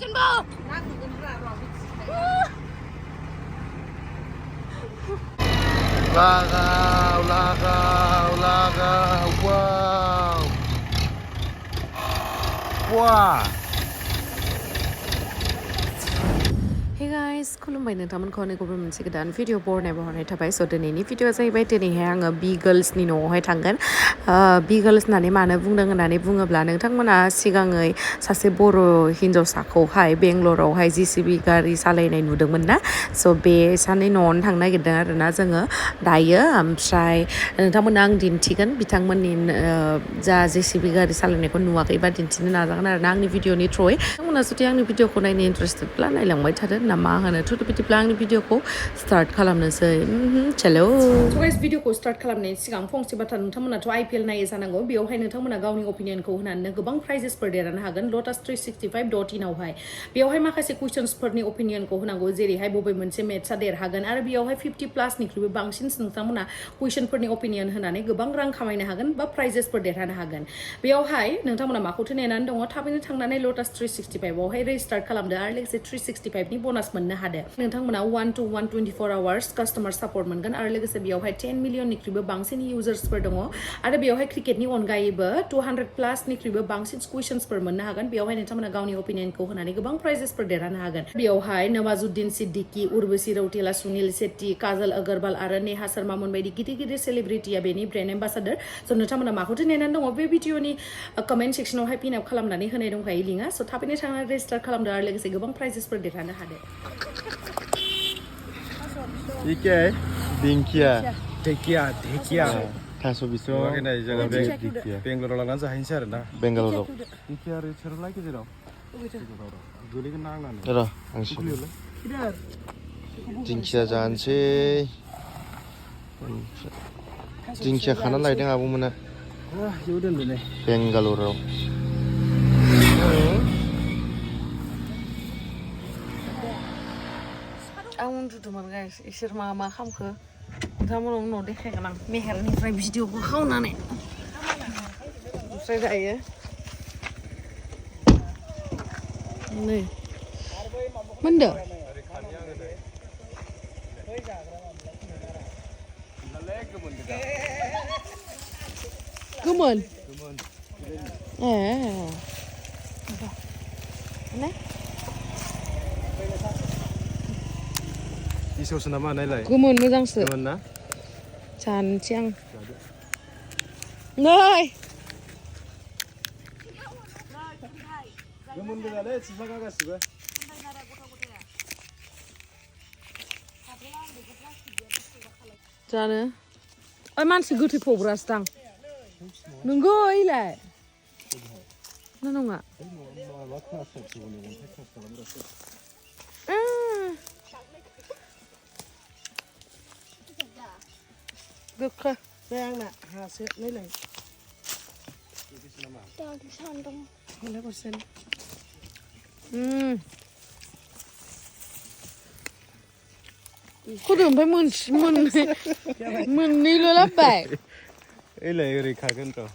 กันบ่lagaw wow Hey guys, Khulumbai नोंथांमोन खौ नैगुबुन मोनसे गोदान भिडिअ बरनाय बहरनाय थाबाय स दिनैनि भिडिअआ जाहैबाय दिनैहाय आङो बि गार्ल्सनि न'आवहाय थांगोन बि गार्ल्स होननानै मानो बुंदों होननानै बुङोब्ला नोंथांमोना सिगाङै सासे बर' हिन्जावसाखौहाय बेंगलरावहाय JCB गारि सालायनाय नुदोंमोन ना स बे सानै न'आवनो थांनो नागिरदों आरोना जोङो दायो ओमफ्राय नोंथांमोना आं दिन्थिगोन बिथांमोननि जा JCB गारि सालायनायखौ नुवाखैबा दिन्थिनो नाजागोन आरोना आंनि भिडिअनि थ्रुयै नोंथांमोना जुदि आंनि भिडिअखौ नायनो इन्टारेस्टेडब्ला नायलांबाय थादो ना मा होनो थ' बिदिब्ला आंनि भिडिअखौ स्टार्ट खालामनोसै चलो स' गाइस भिडिअखौ स्टार्ट खालामनायनि सिगां फंसे बाथ्रा नोंथांमोनाथ' IPL नायो जानांगौ बेयावहाय नोंथांमोना गावनि अपिनियनखौ होनानै गोबां प्राइजेसफोर देरहानो हागोन lotus365.in आवहाय बेयावहाय माखासे कुइसन्सफोरनि अपिनियनखौ होनांगौ जेरैहाय बबे मोनसे मेट्सआ देरहागोन आरो बेयावहाय 50+ बांसिन नोंथांमोना कुइसनफोरनि अपिनियन होनानै गोबां रां खामायनो हागोन बा प्राइजेसफोर देरहानो हागोन बेयावहाय नोंथांमोना माखौथो नेनानै दङ थाबैनो थांनानै lotus365 आवहाय रेजिस्टार खालामदो आरो लोगोसे 365 नि ब'नास मोननो हादो नोंथांमोना 1 to 124 आवार्स कास्टमार सापर्ट मोनगोन आरो लोगोसे बेयावहाय 10 मिलियननिख्रुइबो बांसिन इउजार्सफोर दङ आरो बेयावहाय क्रिकेटनि अनगायैबो 200+ बांसिन कुइसन्सफोर मोननो हागोन बेयावहाय नोंथांमोना गावनि अपिनियनखौ होनानै गोबां प्राइजेसफोर देरहानो हागोन बेयावहाय नवाजुद्दिन सिद्दिकी उर्वशी रौतेला सुनील शेट्टी काजल अग्रवाल आरो नेहा शर्मामोन बायदि गिदिर सेलिब्रिटिया बेनि ब्रेन्ड एम्बासाडर स' नोंथांमोना माखौथो नेनानै दङ बे भिडिअनि कमेन्ट सेक्सनावहाय पिन आप खालामनानै होनाय दंखायो लिंकआ स' थाबैनो थांनानै रेजिस्टार खालामदो आरो लोगोसे गोबां प्राइजेसफोर देरहानो हादो 이게 딩키야 대기야 다소 비싸 근데 제가 뱅글로로 나가서 한시 알았나 벵갈로로 이케아를 처럼 라이크 지라 그리고 나가네 들어 당신 딩키야 잔치 딩키야 가는 라이딩 아보면은 요런데 벵갈로로 आं उन्दुदोंमोन गाइस इसोर मा खालामखो नोंथांमोनाव उनाव देखायगोन आं मेहेरनिफ्राय भिडिअखौ खावनानै ओमफ्राय दायो नै मोनदो गोमोन ने 이소스 나마 나이라이 गोमोन मोजांसो गोमोनना जानोसै आं नै गोमोन गोजाले 지사가 가시고 जानो ओइ मानसि गोथै फबग्रासो दां नंगौ इलाय ना नङा गोखा बे आंना हासो नायलाय दावदै सान्दों हले परसेन खुदुं ओमफ्राय मोननैल' लाबोबाय एलाय ओरै खागोन र'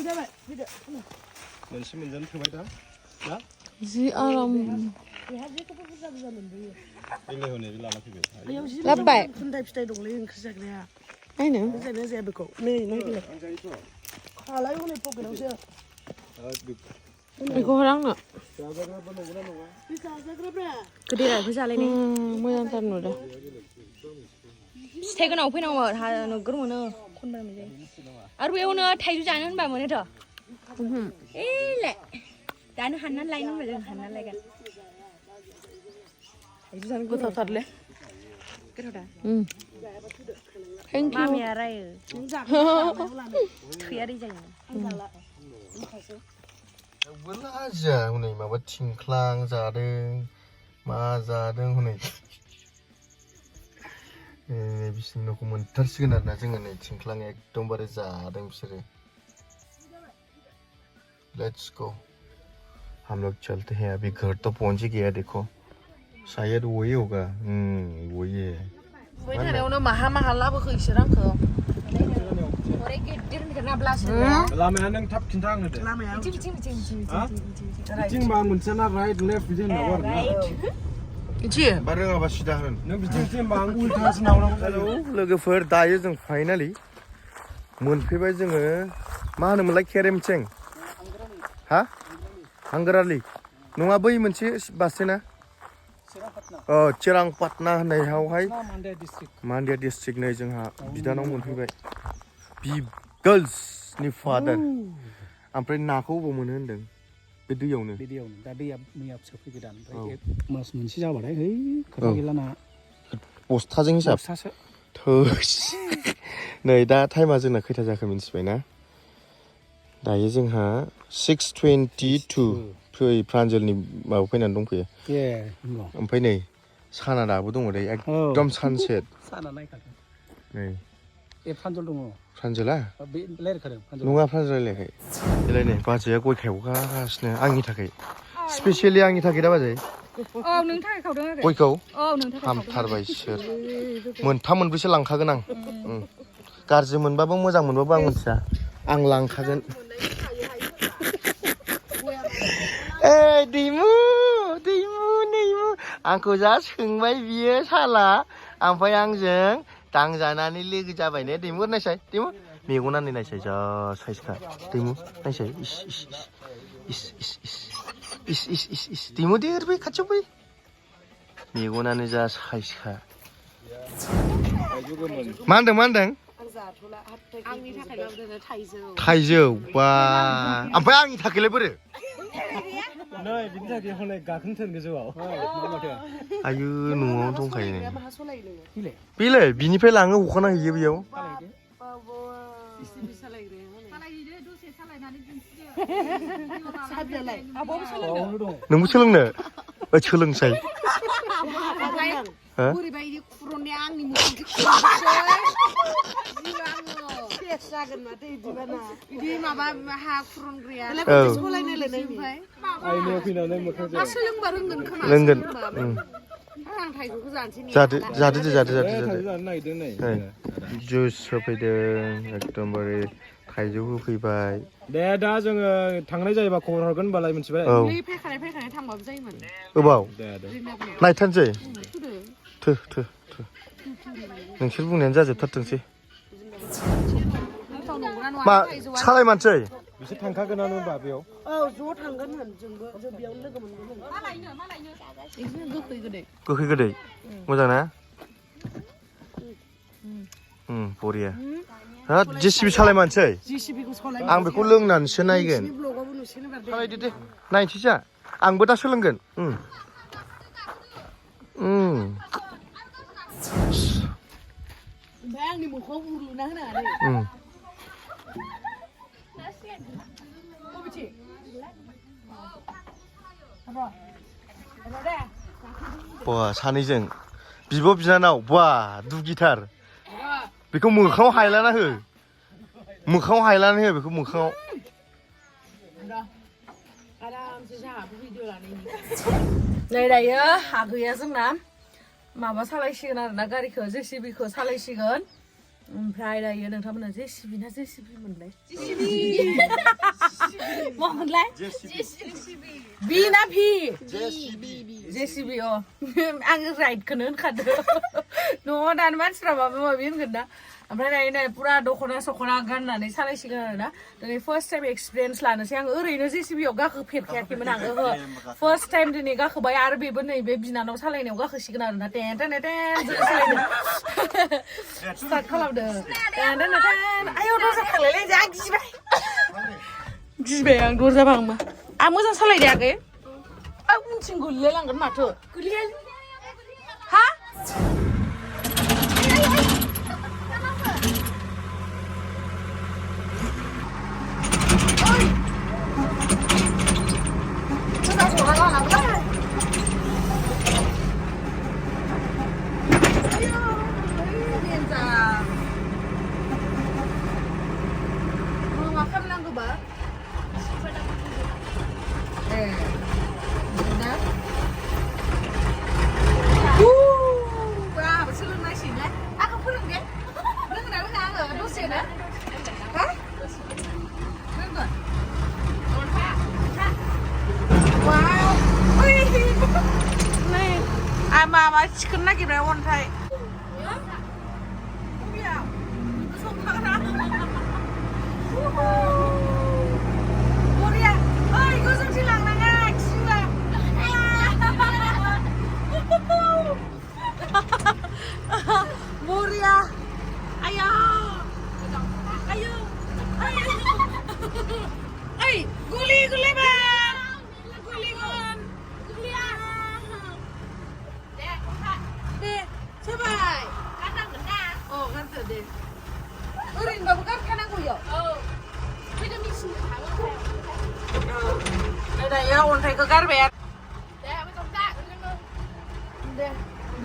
जाबाय फैदो मोनसे मोनजानो थोबाय दा ना जि आराम बेहा जेखौबो बुरजा मोनबोयो एलाय हनै लाना फैबाय बेयाव जि लाबोबाय खुन्थाइ फिथाइ दंलै ओंख्रि जाग्राया नायनो जायना जाया बेखौ नै बिलाइ खालाय हनै पकेटावसो बेखौ हर आंनो जाजाग्राबा नंगौना नङा बे जाजाग्राब्रा गोदैराखौ जालायनाय मोजांथार नुदों फिथाइ गोनाङाव फैनांगौमोन हा नोगोर मोनो खनबा मोनजायो आरो बेयावनो थाइजौ जानो होनबा मोनोथ' एले दानो हाननानै लायनो होनबा जों हाननानै लायगोन थाइजौ जानो गोथावथारलै गोथावदा थेंक इउ मामिया रायो थैया दै जायो बोलाजा हनै माबा थिंख्लां जादों मा जादों हनै बिसिनि न'खौ मोनथारसिगोन आरोना जोङो नै थिंख्लां एकदमबारे जादों बिसोरो लेट्स गो हम लोग चलते हैं अभी घर तो पहुंच ही गया देखो शायद वही होगा वही है बै थानायावनो माहा लाबोखो इसोर आंखौ लामाया नों थाब खिन्थाआंनो दे लामाया बिथिं मा मोनसे ना राइट लेफ्ट बिदि होननांगौ आरो ना इथि बा रोङाबा सिदा होन नों बिथिंसिम बा आं उल्थासो नावनांगौ जायो लोगोफोर दायो जों फाइनालि मोनफैबाय जोङो मा होनोमोनलाय केरेमचें हा हांगरालि नङा बै मोनसे बासना चिरांपाटना होननायावहाय मान्डिया डिस्ट्रिक्ट नै जोंहा बिदानाव मोनफैबाय बिगोल्सनि फादार ओमफ्राय नाखौ बबाव मोनो होनदों बे दैयावनो दा दैया मैया सफैगोदान ओमफ्राय मास मोनसे जाबाथाय है खोथा गैला ना बस्थाजों हिसाब बस्थासो थोस नै दा टाइमा जोंना खैथा जाखो मिन्थिबाय ना दायो जोंहा 6:22 फै प्रान्जलनि माबा फैनानै दंफैयो ओमफ्राय नै साना दाबो दङ दै एकदम सानसेट साना नायखादों नै ए प्रान्जल दङ प्रान्जला बे रायलायखादों नङा प्रान्जल रायलायाखै देलाय नै बाजैया गय खावगासिनो आंनि थाखाय स्पेसियेलि आंनि थाखाय दा बाजै औ नोंनि थाखाय खावदों आरो गयखौ औ नोंनि थाखाय हामथारबाय सोर मोनथाम मोनब्रैसो लांखागोन आं गाज्रि मोनबाबो मोजां मोनबाबो आं मिथिया आं लांखागोन दैमु आंखौ जा सोंबाय बियो साला ओमफ्राय आंजों दांजानानै लोगो जाबाय ने दैमु नायसाय दैमु मेगनानो नायसाय जा साइजखा दैमु नायसाय इस दैमु देरबाय खाथियाव फै मेगनानो जा साइजखा मा होनदों आंनि थाखाय लाबोदों थाइजौ बा ओमफ्राय आंनि थाखायलाय बोरो नै बिनि थाखाय हनै गाखोनथोन गोजौआव आयु न'आव दंखायो बेलाय बिनिफ्राय लाङो हखाना हैयो बेयाव नोंबो सोलोंनो सोलोंसाय बोरैबायदि खुर'नाया आंनि मोखांखौ जागोन माथो बिदि माबा हा खुर'नग्राया आइनियाव फैनानै मोखांजों सोलोंबा रोंगोन खोमा रोंगोन आं थाइजौखौ जानोसै जादो नागिरदों नै जुइस होफैदों एकदमबारे थाइजौ होफैबाय दे दा जोङो थांनाय जायोबा खबर हरगोन होनबालाय मिथिबाय फैखानाय थांबाबो जायोमोन अबाव दे नायथारनोसै थो नोंसोर बुंनायानो जाजोबथारथोंसै मा सालायमानसै बिसोर थांखागोनानो होनबा बेयाव औ ज' थांगोन जोंबो बेयावनो लोगो मोनगोन गोखै गोदै मोजां ना बरिया हाब JCB सालायमानसै आं बेखौ लोंनानैसो नायगोन सालायदो दे नायनोसै जा आंबो दा सोलोंगोन ओमफ्राय आंनि मोखाङाव उरुना होनाङा बा सानैजों बिब' बिनानाव बा दुगिथार बेखौ मोखाङाव हायलाना हो बेखौ मोखाङाव नै दायो हा गैया जोंना माबा सालायसिगोन आरोना गारिखौ JCBखौ सालायसिगोन ओमफ्राय दायो नोंथांमोना JCB ना JCB मोनलाय मा मोनलाय बि ना भि JCB आङो राइटखौनो होनखादों न'आव दानि मानसिफ्रा माबा माबि होनगोन ना ओमफ्राय दायो नै पुरा दख'ना गाननानै सालायसिगोन आरोना दिनै फार्स्ट टाइम एक्सपिरियेन्स लानोसै आङो ओरैनो JCBयाव गाखोफेरखायाखैमोन आङो फार्स्ट टाइम दिनै गाखोबाय आरो बेबो नैबे बिनानाव सालायनायाव गाखोसिगोन आरोना टेन स्टार्ट खालामदों आयौ दरजा फांलायलाय जा गिबाय आं दरजा फांबा आं मोजां सालायदो आगै आं उनथिं गोलैलाय लांगोन माथो गोलैया हा माबा थिखोनो नागिरबाय अन्थाइ बरिया ओइ गोजौथिं लांनाङा खिबा बरिया आया आयो ओइ गुलि गुलिबा गुलिगोन गुलिया दे thibai गारनांगोन ना अ गारदो दे ओरैनोबाबो गारखानांगौ इयाव औ फैदो मिसिनजों थाङो दायो अन्थाइखौ गारबाय आरो दे मोजां दा नोङो दे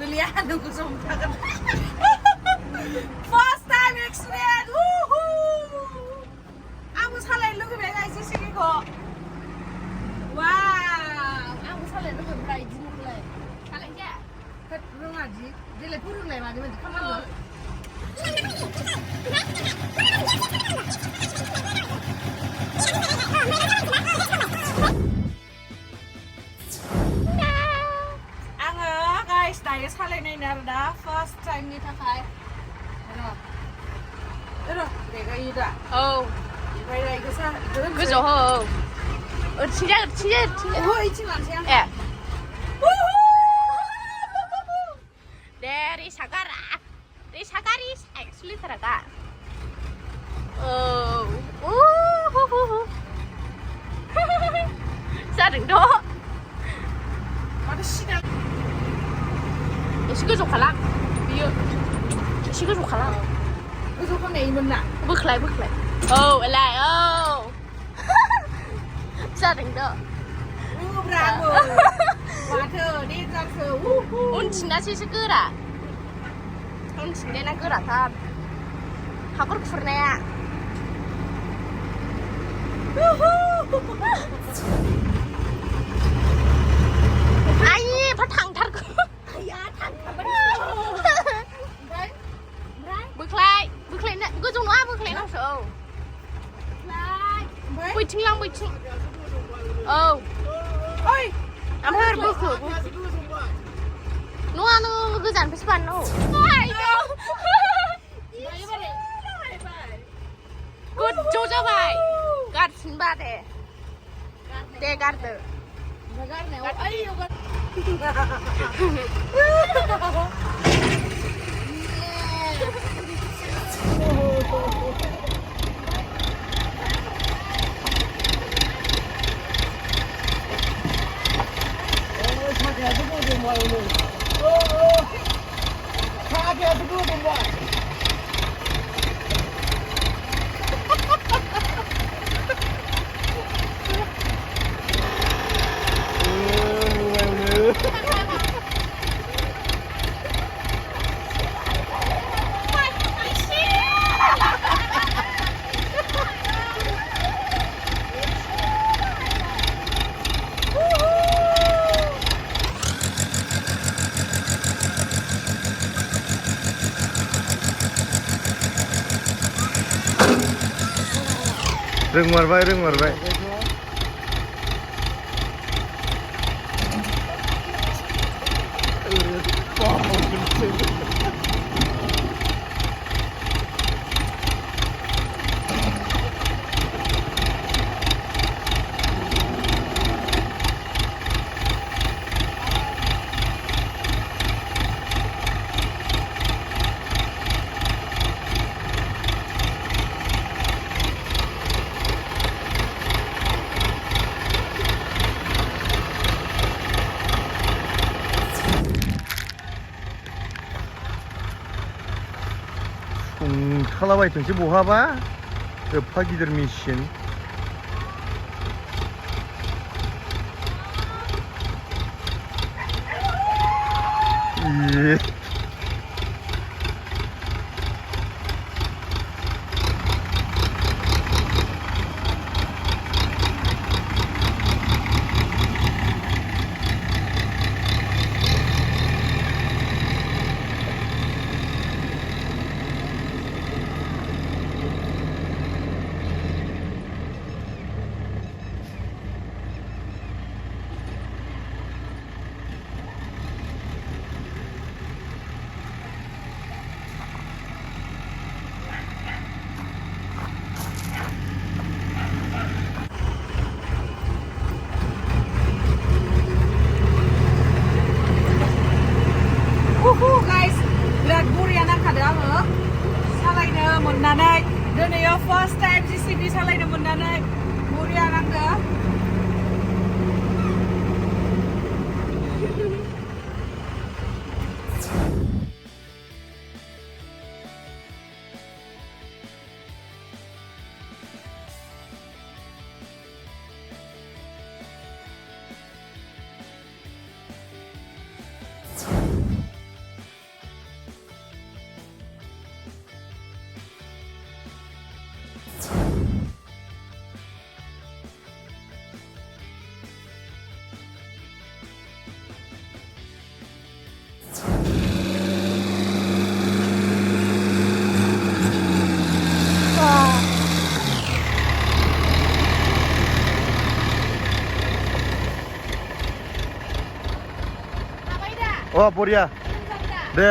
गोलिया नों गोजौ थागोन फार्स्ट टाइम एक्सपिरियेन्स आंबो सालायनो लुगैबाय गाय जेसिबिखौ वाव आंबो सालायनो लुगैबाय इदि नुलाय सालायनोसै रोङा दि देलाय फोरोंलाय मादै बायदि खालामनांगौ आङो गाइस दायो सालायनायनो आरो दा फार्स्ट टाइमनि थाखाय रेगायो दा औ ओमफ्राय रायगोसा गोजौ हो ओरथिंजाय ओरथिंजाय ओरथिंजाय हो इथिं लांसै आं ए दे रेसा गारि एक्सुलिटारा औ जादोंथ' माथो सिदा एसे गोजौ खालाम बियो एसे गोजौ खालाम गोजौ खालामनायमोन ना बोख्लाय औ एलाय औ जादोंथ' ब्राबो माथो देन्जारसो उनथिंनासो एसे गोरा उनथिंजायना गोराथार हाखर खुरनाया आइ एफा थांथारगौ आया थांथारबाय बोख्लाय गोजौ नङा बोख्लायनांसो औ बैथिं लां बैथिं औ ओइ ओमफ्राय बोखो नङा नों गोजाननिफ्रायसो बानायनांगौ गोजौ जाबाय गारफिनबा दे गारदो रोंमारबाय खालाबायथोंसै बहाबा एफा गिदिर मेचिन अ बरिया दे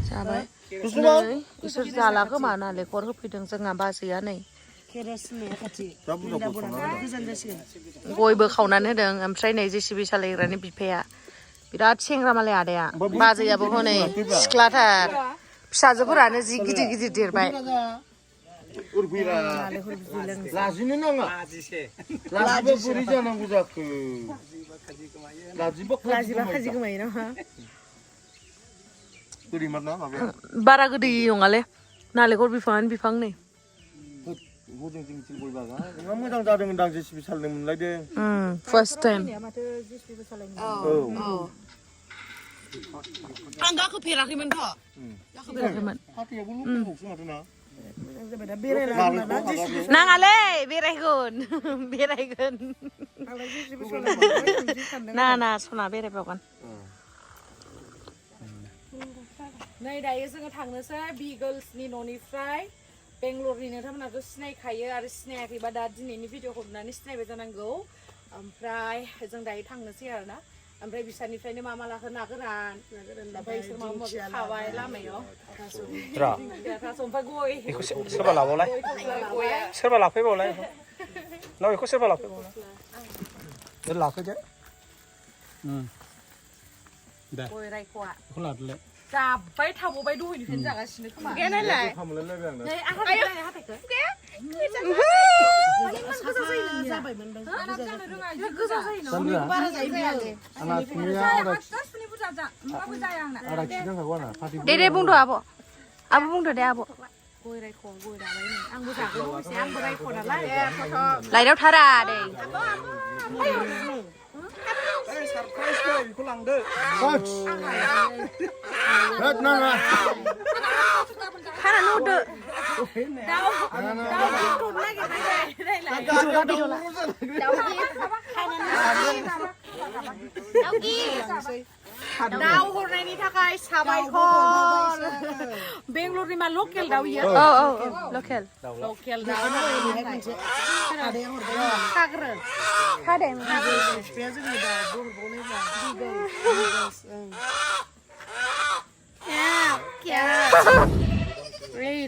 जाबाय नै इसोर जाला खोमा नालेंखर होफैदों जोंहा बाजैया नै गयबो खावनानै होदों ओमफ्राय नै JCB सालायग्रानि बिफाया बिराद सेंग्रा मालाय आदाया बाजैयाबो हनै सिख्लाथार फिसाजोफोरानो जि गिदिर गिदिर देरबाय लाजिनो नाङा लाजिबा बोरै जानांगौ जाखो लाजिबा खाजि गोमायो नामा बोरैमारना माबाया बारा गोदै नङालै नालेंखर बिफाङानो बिफां नै हजों जोंथिं गय बागान नोंहा मोजां जादों होनदां JCB सालायनो मोनलायदों फार्स्ट टाइम औ आं गाखोफेराखैमोनथ' गाखोफेराखैमोन फाथैयाबो लुकैबावसो माथो ना नाङालै बेरायगोन बेरायगोन ना सना बेरायबावगोन नै दायो जोङो थांनोसै बिगोल्सनि न'निफ्राय बेंगलरनि नोंथांमोनाथ' सिनायखायो आरो सिनायाखैबा दा दिनैनि भिडिअखौ नुनानै सिनायबाय जानांगौ ओमफ्राय जों दायो थांनोसै आरोना ओमफ्राय बिसोरनिफ्रायनो मा लाखो ना गोरान ओमफ्राय बिसोर माबा माबि खाबाय लामायाव ओमफ्राय गय बेखौ सोरबा लाबावलाय सोरबा लाफैबावलाय ना बेखौ सोरबा लाफैबावलाय लाफैदो दे गय रायख'आ बेखौ लादोलाय जाबाय थाबावबाय दहायनिफ्रायनो जागासिनो खोमा गेनायलाय नै हाथायखौ दे बुंदो आब' बुंदो दे आब' गय रायख' गय राबाय नै आंबो जागोन लुबैसै आंबो रायख' नालाय लाइटआव थारा दे बेखौ लांदो खाना नुदो दाउ हरनायनि थाखाय साबायखर बेंगलरनि मा लकेल दाउ इयो औ लकेल दाउ खाग्रो खादों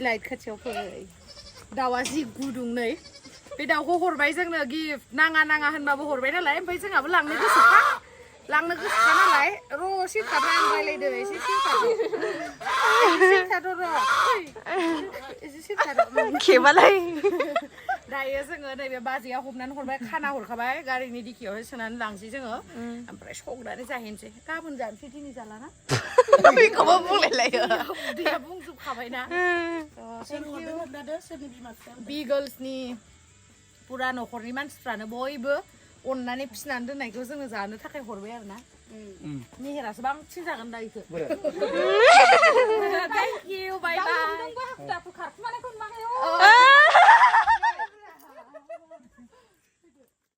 लाइट खाथियाव फै दाउआ जि गुदुं नै बे दाउखौ हरबाय जोंनो गिफ्ट नाङा होनबाबो हरबाय नालाय ओमफ्राय जोंहाबो लांनो गोसोखा नालाय र' सिरखाद आं रायलायदो एसे सिरखाद खेबालाय दायो जोङो नैबे बाजैया हमनानै हरबाय खाना हरखाबाय गारिनि डिकियावहाय सोनानै लांसै जोङो ओमफ्राय संनानै जाहैनोसै गाबोन जानोसै दिनै जालाना बेखौबो बुंलायलायो दैया बुंजोबखाबायना बिगोल्सनि पुरा न'खरनि मानसिफ्रानो बयबो अननानै फिसिनानै दोननायखौ जोङो जानो थाखाय हरबाय आरोना मेहेरासो बांसिन जागोन दा इखो थेंक इउ बाय बाय